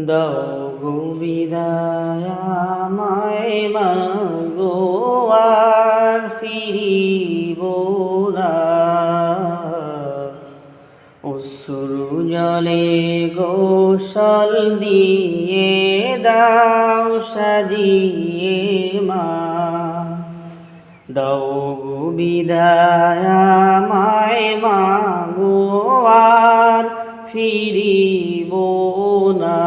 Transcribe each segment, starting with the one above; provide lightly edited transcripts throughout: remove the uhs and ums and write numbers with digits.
দাও গো বিদায় আমায় মাগো আর ফিরিব না। অশ্রু জলে গোসল দিয়ে দাও সাজিয়ে মা। দাও গো বিদায় আমায় মাগো আর ফিরিব না।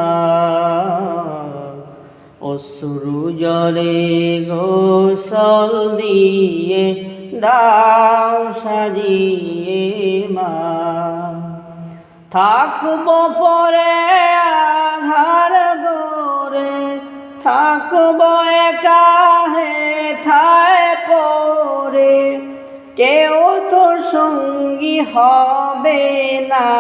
অশ্রু জলে গোসল দিয়ে দাও সাজিয়ে মা। থাকব পরে আধার গরে, থাকব একা হেথায় পরে, কেউ তো সঙ্গী হবে না।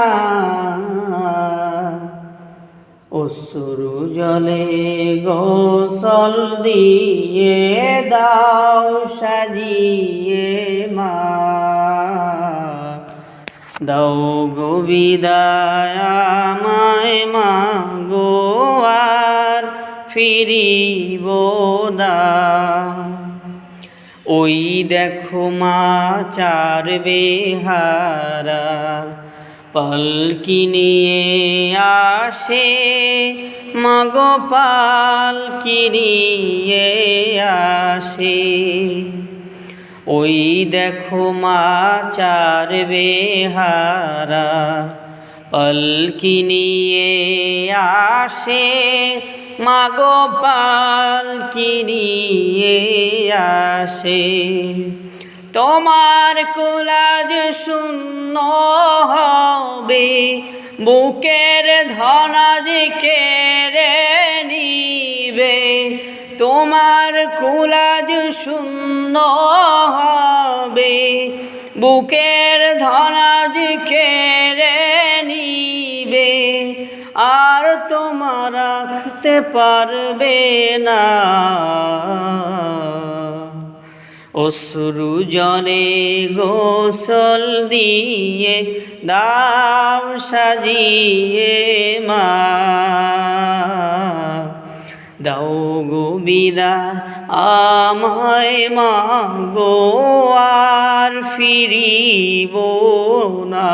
অশ্রু জলে গোসল দিয়ে দাও সাজিয়ে মা। দাও গো বিদায় আমায় মাগো আর ফিরিব না। ওই দেখো মা চার বেহারা পালকি নিয়ে আসে, মাগো পালকি নিয়ে আসে। ওই দেখো মা চার বেহারা পালকি নিয়ে আসে, মাগো পালকি নিয়ে আসে। তোমার কোলাজ শূন্য হবে, বুকের ধনাজ কেড়ে নিবে। তোমার কোলাজ শূন্য হবে, বুকের ধনাজ কেড়ে নিবে। আর তোমার রাখতে পারবে না। অশ্রু জলে গোসল দিয়ে দাও সাজিয়ে মা। দাও গো বিদায় আমায় মাগো আর ফিরিব না।